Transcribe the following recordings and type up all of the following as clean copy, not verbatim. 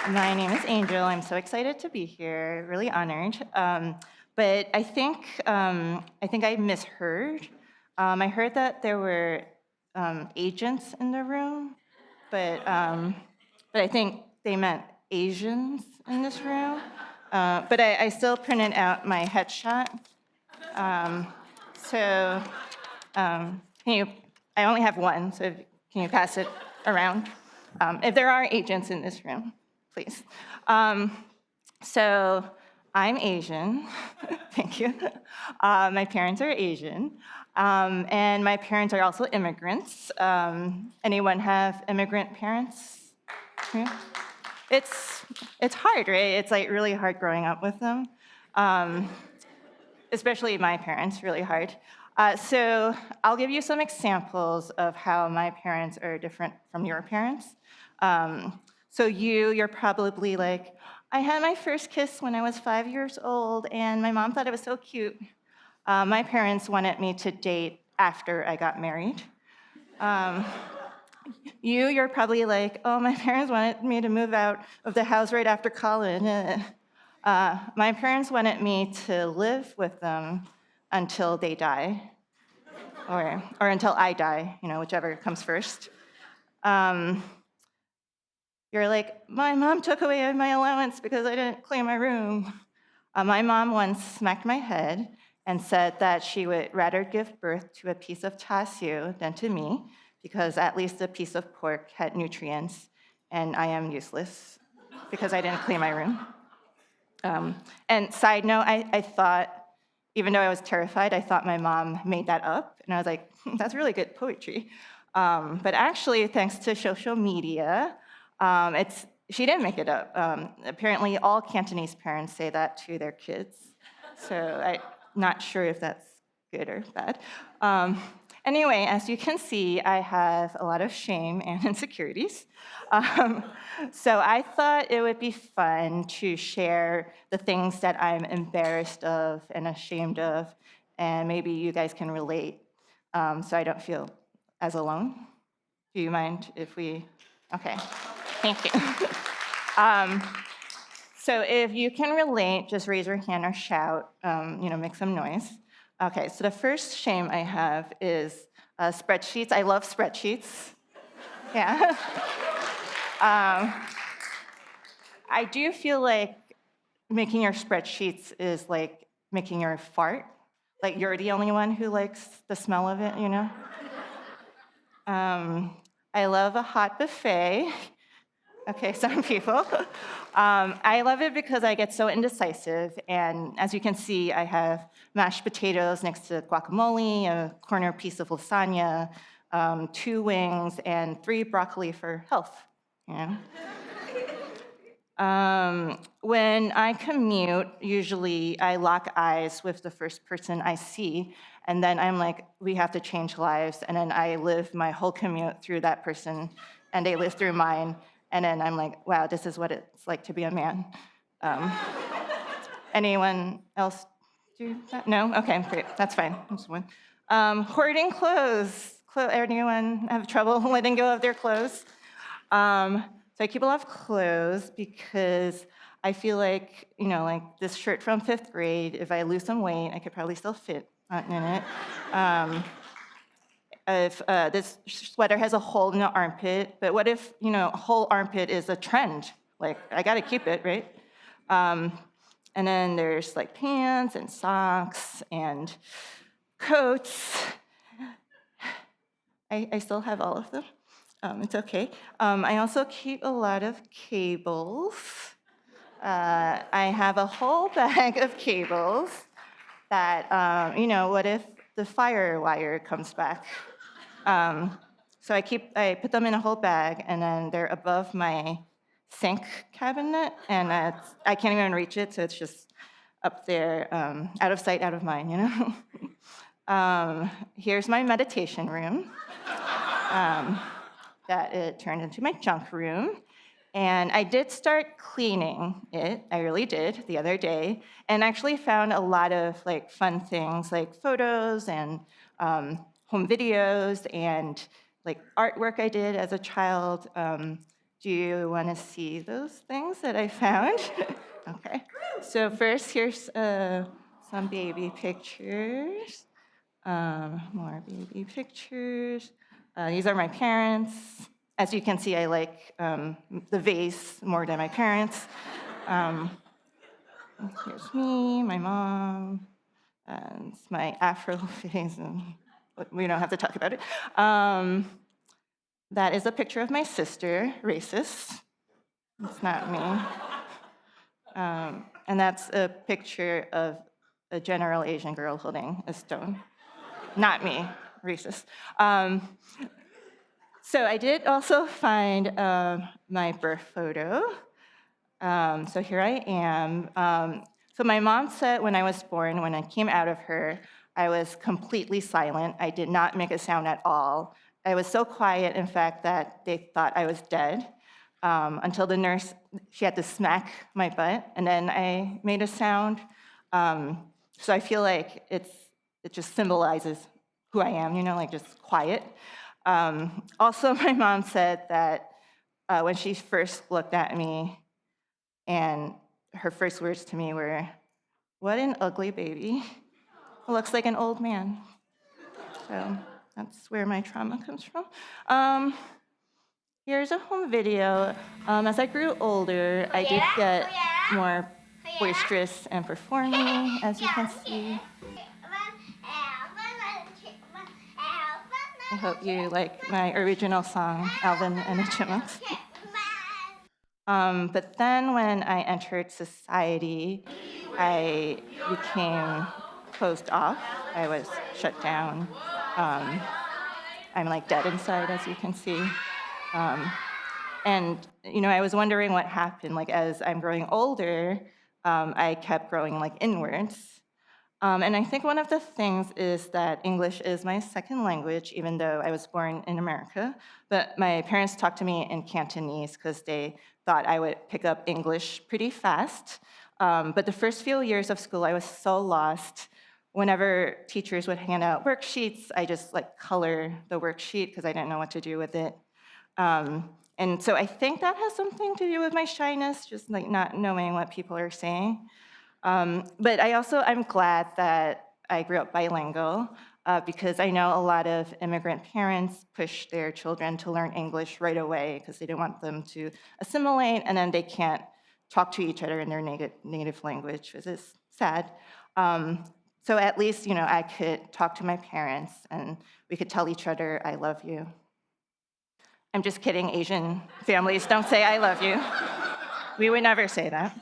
My name is Angel. I'm so excited to be here. Really honored. But I think I misheard. I heard that there were agents in the room, but I think they meant Asians in this room. But I still printed out my headshot. So can you? I only have one, so can you pass it around? If there are agents in this room, please. So I'm Asian. Thank you. My parents are Asian, and my parents are also immigrants. Anyone have immigrant parents? Yeah. It's hard, right? It's like really hard growing up with them. Especially my parents, really hard. So I'll give you some examples of how my parents are different from your parents. So you're probably like, I had my first kiss when I was 5 years old, and my mom thought it was so cute. My parents wanted me to date after I got married. You're probably like, oh, my parents wanted me to move out of the house right after college. My parents wanted me to live with them until they die, or until I die, whichever comes first. You're like, my mom took away my allowance because I didn't clean my room. My mom once smacked my head and said that she would rather give birth to a piece of char siu than to me, because at least a piece of pork had nutrients, and I am useless because I didn't clean my room. And side note, I thought, even though I was terrified, I thought my mom made that up. And I was like, that's really good poetry. But actually, thanks to social media, she didn't make it up. Apparently, all Cantonese parents say that to their kids. So I'm not sure if that's good or bad. Anyway, as you can see, I have a lot of shame and insecurities. So I thought it would be fun to share the things that I'm embarrassed of and ashamed of, and maybe you guys can relate, so I don't feel as alone. Do you mind if we? Okay, thank you. So if you can relate, just raise your hand or shout, make some noise. Okay, so the first shame I have is spreadsheets. I love spreadsheets. Yeah. I do feel like making your spreadsheets is like making your fart. Like you're the only one who likes the smell of it, I love a hot buffet. Okay, some people. I love it because I get so indecisive, and as you can see, I have mashed potatoes next to guacamole, a corner piece of lasagna, 2 wings, and 3 broccoli for health. When I commute, usually I lock eyes with the first person I see, and then I'm like, we have to change lives, and then I live my whole commute through that person, and they live through mine, and then I'm like, wow, this is what it's like to be a man. Anyone else do that? No? Okay, great, that's fine. That's one. Hoarding clothes. Anyone have trouble letting go of their clothes? So I keep a lot of clothes because I feel like, like this shirt from 5th grade, if I lose some weight, I could probably still fit in it. If this sweater has a hole in the armpit, but what if, a whole armpit is a trend? Like, I gotta keep it, right? And then there's like pants and socks and coats. I still have all of them. It's okay. I also keep a lot of cables. I have a whole bag of cables that, what if the fire wire comes back? So I put them in a whole bag, and then they're above my sink cabinet, and I can't even reach it, so it's just up there, out of sight, out of mind, Here's my meditation room. That it turned into my junk room. And I did start cleaning it, I really did, the other day, and actually found a lot of like fun things like photos and home videos and like artwork I did as a child, Do you want to see those things that I found? Okay. So first, here's some baby pictures. More baby pictures. These are my parents. As you can see, I like the vase more than my parents. Here's me, my mom, and my afro face. We don't have to talk about it. That is a picture of my sister, racist. It's not me. And that's a picture of a general Asian girl holding a stone. Not me, racist. So I did also find my birth photo. So here I am. So my mom said when I was born, when I came out of her, I was completely silent. I did not make a sound at all. I was so quiet, in fact, that they thought I was dead. Until the nurse, she had to smack my butt, and then I made a sound. So I feel like it just symbolizes who I am, like just quiet. Also, my mom said that when she first looked at me, and her first words to me were, "What an ugly baby. Looks like an old man." So that's where my trauma comes from. Here's a home video. As I grew older, I did get more boisterous and performing, as you can see. I hope you like my original song, Alvin and the Chipmunks. But then when I entered society, I became closed off. I was shut down. I'm like dead inside, as you can see. And I was wondering what happened. Like as I'm growing older, I kept growing like inwards. And I think one of the things is that English is my second language, even though I was born in America. But my parents talked to me in Cantonese because they thought I would pick up English pretty fast. But the first few years of school, I was so lost. Whenever teachers would hand out worksheets, I just like color the worksheet because I didn't know what to do with it. And so I think that has something to do with my shyness, just like not knowing what people are saying. But I'm glad that I grew up bilingual because I know a lot of immigrant parents push their children to learn English right away because they don't want them to assimilate, and then they can't talk to each other in their native language, which is sad. So at least, I could talk to my parents, and we could tell each other, "I love you." I'm just kidding, Asian families don't say "I love you." We would never say that.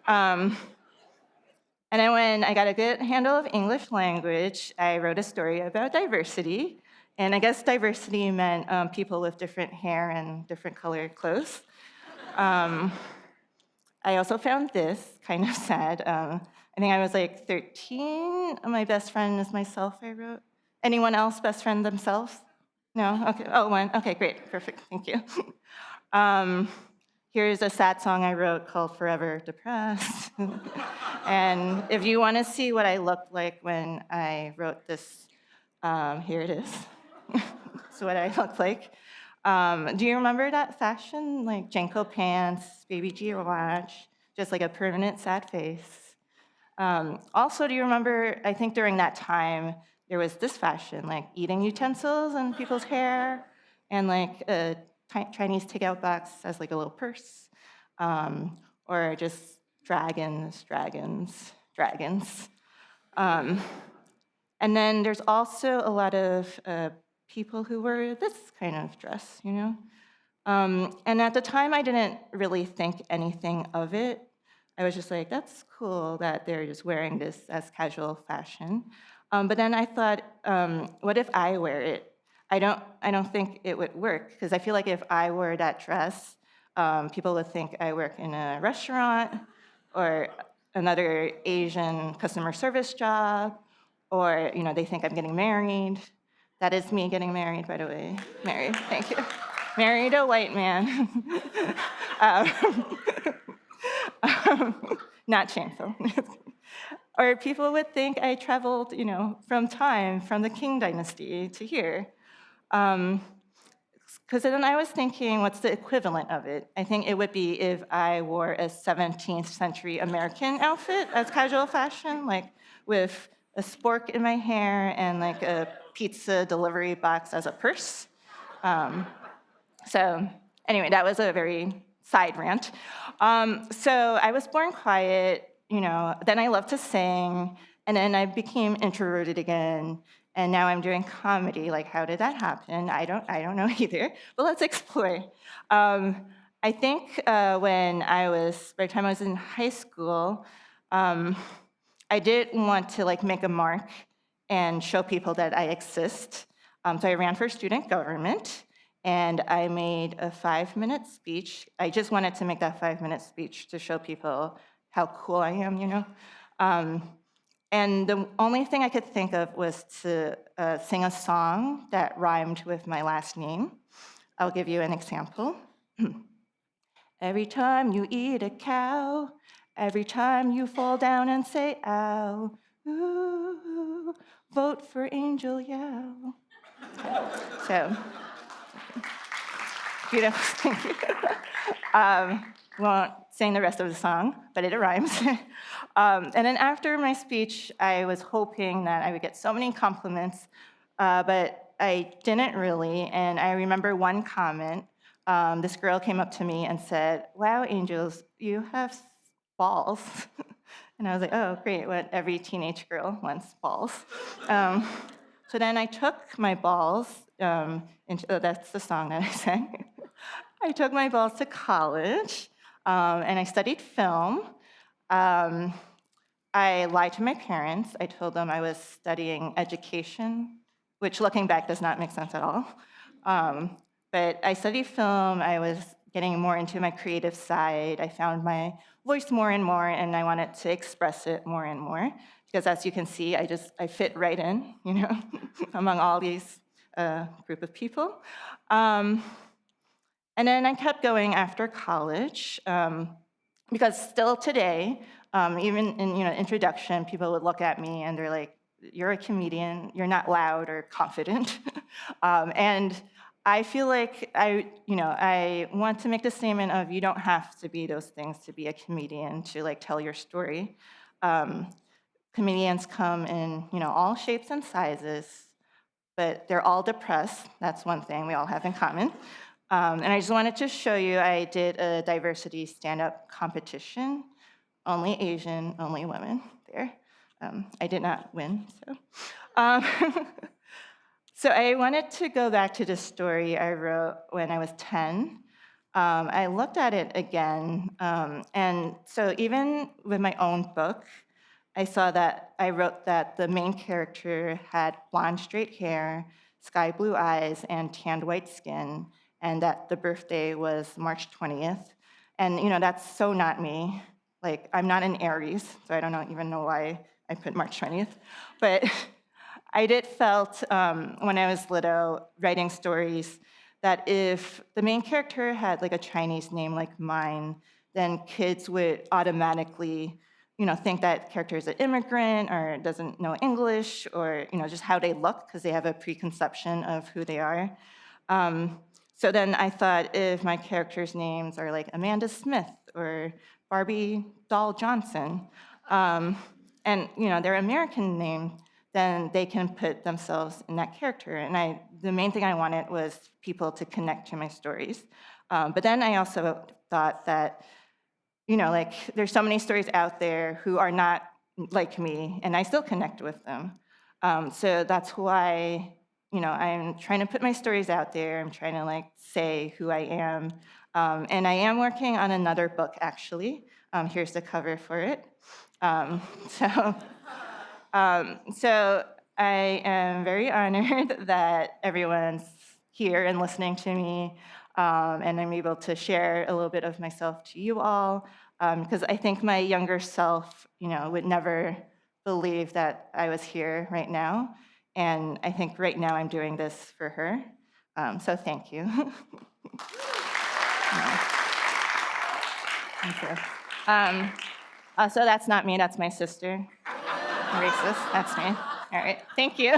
And then when I got a good handle of English language, I wrote a story about diversity. And I guess diversity meant people with different hair and different colored clothes. I also found this kind of sad. I think I was like 13. My best friend is myself, I wrote. Anyone else best friend themselves? No? Okay. Oh, one. Okay, great. Perfect. Thank you. Here's a sad song I wrote called Forever Depressed. And if you want to see what I looked like when I wrote this, here it is. That's what I looked like. Do you remember that fashion? Like Jenko pants, baby G watch, just like a permanent sad face. Also, do you remember, I think during that time, there was this fashion, like eating utensils in people's hair, and like a Chinese takeout box as like a little purse, or just dragons. And then there's also a lot of people who wear this kind of dress, And at the time, I didn't really think anything of it. I was just like, that's cool that they're just wearing this as casual fashion. But then I thought, what if I wear it? I don't think it would work, because I feel like if I wore that dress, people would think I work in a restaurant or another Asian customer service job, or they think I'm getting married. That is me getting married, by the way. Married, thank you. Married a white man. Not shameful. Or people would think I traveled, from the Qing dynasty to here. because then I was thinking, what's the equivalent of it? I think it would be if I wore a 17th century American outfit as casual fashion, like with a spork in my hair and like a pizza delivery box as a purse. So anyway, that was a very side rant. So I was born quiet, then I loved to sing, and then I became introverted again, and now I'm doing comedy. Like, how did that happen? I don't know either, but let's explore. I think by the time I was in high school, I did want to like make a mark and show people that I exist. So I ran for student government, and I made a 5-minute speech. I just wanted to make that 5-minute speech to show people how cool I am. And the only thing I could think of was to sing a song that rhymed with my last name. I'll give you an example. Every time you eat a cow, every time you fall down and say, ow, ooh, vote for Angel Yau. So, thank you. Won't sing the rest of the song, but it rhymes. And then after my speech, I was hoping that I would get so many compliments, but I didn't really. And I remember one comment. This girl came up to me and said, wow, Angels, you have balls. And I was like, oh, great, what every teenage girl wants, balls. So then I took my balls, that's the song that I sang. I took my balls to college, and I studied film. I lied to my parents. I told them I was studying education, which looking back does not make sense at all. But I studied film. I was getting more into my creative side. I found my voice more and more, and I wanted to express it more and more. Because as you can see, I fit right in, among all these group of people. And then I kept going after college, because still today, even in introduction, people would look at me and they're like, you're a comedian, you're not loud or confident. And I feel like I want to make the statement of you don't have to be those things to be a comedian, to like tell your story. Comedians come in all shapes and sizes, but they're all depressed. That's one thing we all have in common. And I just wanted to show you, I did a diversity stand-up competition. Only Asian, only women there. I did not win, so. So I wanted to go back to the story I wrote when I was 10. I looked at it again, and so even with my own book, I saw that I wrote that the main character had blonde straight hair, sky blue eyes, and tanned white skin, and that the birthday was March 20th. And that's so not me. Like, I'm not an Aries, so I don't even know why I put March 20th. But I did felt, when I was little, writing stories, that if the main character had like a Chinese name like mine, then kids would automatically think that character is an immigrant or doesn't know English, or just how they look, because they have a preconception of who they are. So then I thought if my characters' names are like Amanda Smith or Barbie Doll Johnson, and their American name, then they can put themselves in that character. And the main thing I wanted was people to connect to my stories. But then I also thought that, like there's so many stories out there who are not like me, and I still connect with them. So that's why, I'm trying to put my stories out there. I'm trying to like say who I am. And I am working on another book, actually. Here's the cover for it. So I am very honored that everyone's here and listening to me, and I'm able to share a little bit of myself to you all, because I think my younger self, would never believe that I was here right now, and I think right now I'm doing this for her. So thank you. Thank you. So that's not me, that's my sister. Racist, that's me. All right, thank you.